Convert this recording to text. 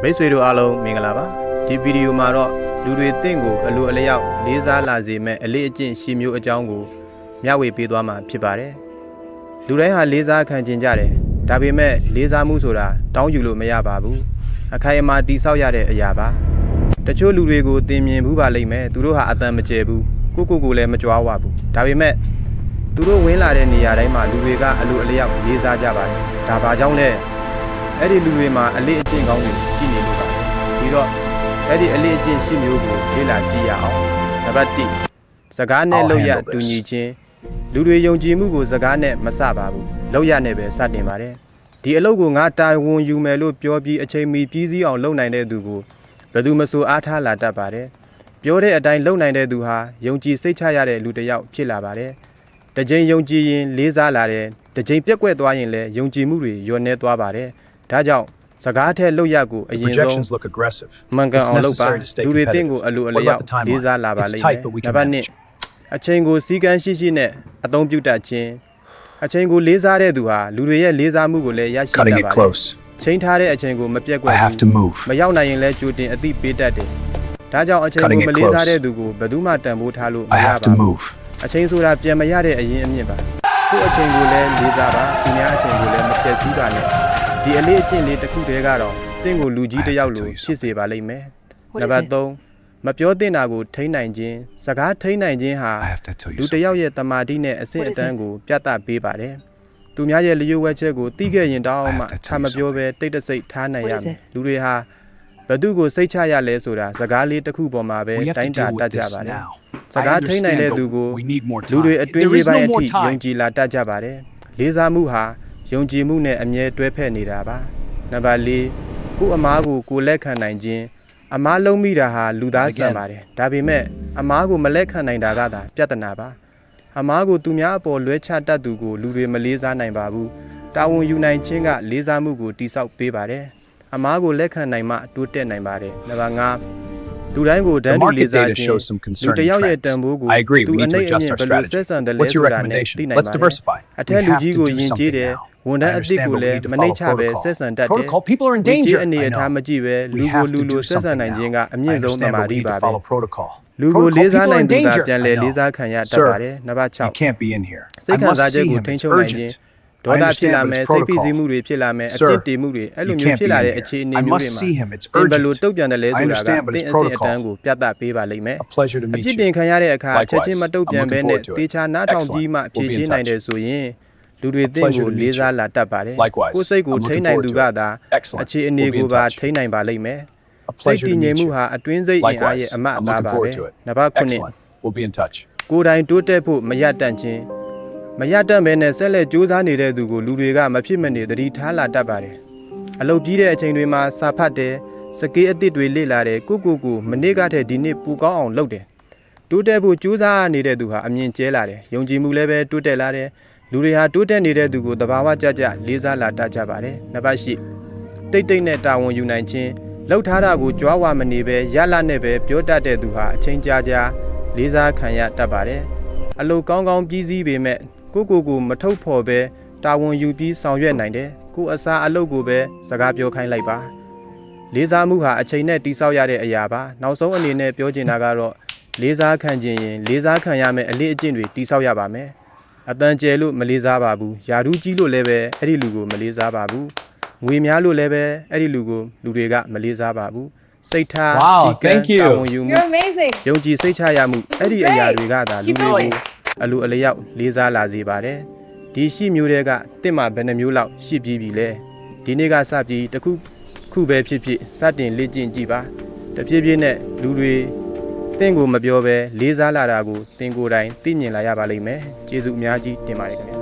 မိတ်ဆွေတို့အားလုံးမင်္ဂလာပါဒီဗီဒီယိုမှာတော့လူတွေတင့်ကိုအလိုအလျောက်လေးစားလာစေမဲ့အလေးအကျင့်ရှိမျိုးအကြောင်းကိုမျှဝေပေးသွားမှာဖြစ်ပါတယ်လူတိုင်းဟာလေးစားခံကျင်ကြတယ်ဒါပေမဲ့လေးစားမှုဆိုတာတောင်းယူလို့မရပါဘူးအခိုင်အမာတိဆောက်ရတဲ့အရာပါတချို့လူတွေကိုသင်မြင်ဘူးပါလိမ့်မယ်သူတို့ဟာအတန်မကျဲဘူးကိုလည်းမကြွားဝဘူးဒါပေမဲ့သူတို့ဝင်လာတဲ့နေရာတိုင်းမှာလူတွေကအလိုအလျောက်လေးစားကြပါတယ်ဒါဘာကြောင့်လဲအဲ့ဒီလူတွေမှာအလေးအကျင့်ကောင်းတွေရှိနေလို့ပါပြီးတော့အဲ့ဒီအလေးအကျင့်ရှိမျိုးကိုလေ့လာကြည့်ရအောင်နံပါတ်1စကားနဲ့လောက်ရတူညီခြင်းလူတွေယုံကြည်မှုကိုစကားနဲ့မစပါဘူးလောက်ရနဲ့ပဲစတင်ပါတယ်ဒီအလုပ်ကိုငါတာဝန်ယူမယ်လို့ပြောပြီးအချိန်မီပြီးစီးအောင်လုပ်နိုင်တဲ့သူကိုဘယ်သူမဆိုအားထားလာတတ်ပါတယ်ပြောတဲ့အတိုင်းလုပ်နိုင်တဲ့သူဟာယုံကြည်စိတ်ချရတဲ့လူတစ်ယောက်ဖြစ်လာပါတယ်တစ်ချိန်ယုံကြည်ရင်လေးစားလာတယ်တစ်ချိန်ပြက်ကွက်သွားရင်လည်းယုံကြည်မှုတွေညှော်နှဲသွားပါတယ်ဒါကြောင့်စကားထဲလောက်ရကိုအရင်ဆုံးမှန်ကန်အောင်လုပ်ပါလူတွေတင့်ကိုအလိုအလျောက်လေးစားလာပါလိမ့်မယ်နံပါတ်2အချိန်ကိုစီကံရှိရှိနဲ့အသုံးပြုတတ်ခြင်းအချိန်ကိုလေးစားတဲ့သူဟာလူတွေရဲ့လေးစားမှုကိုလည်းရရှိတတ်ပါတယ်ချိန်ထားတဲ့အချိန်ကိုမပြတ်ကွက်ဘူးမရောက်နိုင်ရင်လည်းကြိုတင်အသိပေးတတ်တယ်ဒါကြောင့်အချိန်ကိုမလေးစားတဲ့သူကိုဘယ်သူမှတန်ဖိုးထားလို့မရပါဘူးအချိန်ဆိုတာပြန်မရတဲ့အရင်အမြင့်ပါကိုယ့်အချိန်ကိုလည်းလေးစားပါသူများအချိန်ကိုလည်းမပြတ်စည်းပါနဲ့ဒီအလေးအကျင့်လေးတစ်ခုတည်းကတော့တင့်ကိုလူကြီးတစ်ယောက်လိုဖြစ်စေပါလိမ့်မယ်နံပါတ်3မပြောသင့်တာကိုထိန်းနိုင်ခြင်းစကားထိန်းနိုင်ခြင်းဟာလူတစ်ယောက်ရဲ့တမာတိနဲ့အဆင့်အတန်းကိုပြသပေးပါတယ်သူများရဲ့လျှို့ဝှက်ချက်ကိုသိခဲ့ရင်တောင်းမှခြာမပြောဘဲတိတ်တဆိတ်ထားနိုင်ရမယ်လူတွေဟာဘသူကိုစိတ်ချရလဲဆိုတာစကားလေးတစ်ခုပေါ်မှာပဲတိုင်းတာတတ်ကြပါတယ်စကားထိန်းနိုင်တဲ့သူကိုလူတွေအတွင်းရေးပိုင်းအထိယုံကြည်လာတတ်ကြပါတယ်လေးစားမှုဟာယုံကြည်မှုနဲ့အမြဲတွဲဖက်နေတာပါနံပါတ်4ကိုအမားကိုလက်ခံနိုင်ခြင်းအမားလုံးမိတာဟာလူသားဆန်ပါတယ်ဒါပေမဲ့အမားကိုမလက်ခံနိုင်တာကသာပြဿနာပါအမားကိုသူများအပေါ်လွဲချတတ်သူကိုလူတွေမလေးစားနိုင်ပါဘူးတာဝန်ယူနိုင်ခြင်းကလေးစားမှုကိုတိဆောက်ပေးပါတယ်အမားကိုလက်ခံနိုင်မှတိုးတက်နိုင်ပါတယ်နံပါတ်5လူတိုင်းကိုတန်းတူလေးစားခြင်းလူတစ်ယောက်ရဲ့တန်ဖိုးကိုသူအနေနဲ့ဘယ်လိုဆက်ဆံတယ်လဲဆိုတာနဲ့သိနိုင်ပါတယ်အထက်လူကြီးကိုယဉ်ကျေးတယ်ဝန်ထမ်းအသစ်ကိုလည်းမနှိမ့်ချပဲဆက်ဆံတတ်တယ်ဒီအနေအထားမကြည့်ပဲလူကိုလူလိုဆက်ဆံနိုင်ခြင်းကအမြင့်ဆုံးသမာဓိပါပဲလူကိုလေးစားနိုင်သူကပြန်လည်လေးစားခံရတတ်ပါတယ်နံပါတ်6စိတ်ခံစားချက်ကိုထိန်းချုပ်နိုင်ခြင်းဒေါသဖြစ်လာမယ်စိတ်ဖိစီးမှုတွေဖြစ်လာမယ်အပြစ်တင်မှုတွေအဲ့လိုမျိုးဖြစ်လာတဲ့အခြေအနေမျိုးတွေမှာဘယ်လိုတုံ့ပြန်တယ်လဲဆိုတာကတင်းအစစ်အတန်းကိုပြသပေးပါလိမ့်မယ်အပြစ်တင်ခံရတဲ့အခါချက်ချင်းမတုံ့ပြန်ဘဲနဲ့တေချာနားထောင်ပြီးမှဖြေရှင်းနိုင်တယ်ဆိုရင်လူတွေတင့်ကိုလေးစားလာတတ်ပါတယ်ကိုယ်စိတ်ကိုထိန်းနိုင်သူကသာအခြေအနေကိုပါထိန်းနိုင်ပါလိမ့်မယ်စိတ်တည်ငြိမ်မှုဟာအတွင်းစိတ်အင်အားရဲ့အမတ်အသားပါပဲနံပါတ်9ကိုယ်တိုင်တိုးတက်ဖို့မရတတ်ခြင်းမရတတ်ဘဲနဲ့ဆက်လက်ကြိုးစားနေတဲ့သူကိုလူတွေကမဖြစ်မနေသတိထားလာတတ်ပါတယ်အလုပ်ကြီးတဲ့အချိန်တွေမှာစာဖတ်တယ်စကေးအသစ်တွေလေ့လာတယ်ကိုမနေ့ကတည်းကဒီနေ့ပူကောင်းအောင်လုပ်တယ်တိုးတက်ဖို့ကြိုးစားနေတဲ့သူဟာအမြင်ကျဲလာတယ်ယုံကြည်မှုလည်းပဲတိုးတက်လာတယ်လူတွေဟာတိုးတက်နေတဲ့သူကိုတဘာဝကြကြလေးစားလာတတ်ကြပါတယ်နံပါတ်10တိတ်နဲ့တာဝန်ယူနိုင်ခြင်းလှုပ်ထားတာကိုကြွားဝမနေပဲရလနဲ့ပဲပြောတတ်တဲ့သူဟာအချိန်ကြာလေးစားခံရတတ်ပါတယ်အလုပ်ကောင်းပြီးစည်းပေမဲ့ကိုမထုတ်ဖော်ပဲတာဝန်ယူပြီးဆောင်ရွက်နိုင်တယ်ကိုအစားအလုပ်ကိုပဲစကားပြောခိုင်းလိုက်ပါလေးစားမှုဟာအချိန်နဲ့တိဆောက်ရတဲ့အရာပါနောက်ဆုံးအနေနဲ့ပြောချင်တာကတော့လေးစားခံခြင်းရင်လေးစားခံရမယ့်အလေးအကျင့်တွေတိဆောက်ရပါမယ်အတန်ကျဲလို့မလေးစားပါဘူးယာဒူးကြီးလို့လည်းပဲအဲ့ဒီလူကိုမလေးစားပါဘူးငွေများလို့လည်းပဲအဲ့ဒီလူကိုလူတွေကမလေးစားပါဘူးစိတ်ထားစီကံတာဝန်ယူမှုယုံကြည်စိတ်ချရမှုအဲ့ဒီအရာတွေကသာလူတွေကိုအလိုအလျောက်လေးစားလာစေပါတယ်ဒီရှိမျိုးတွေကတင့်မှာဘယ်နှမျိုးလောက်ရှိပြီးပြီလဲဒီနေ့ကစပြီးတစ်ခုပဲဖြစ်ဖြစ်စတင်လေ့ကျင့်ကြည့်ပါတဖြည်းဖြည်းနဲ့လူတွေတင့်ကိုမပြောပဲလေးစားလာတာကိုသင်ကိုယ်တိုင်သိမြင်လာရပါလိမ့်မယ်ကျေးဇူးအများကြီးတင်ပါတယ်ခင်ဗျာ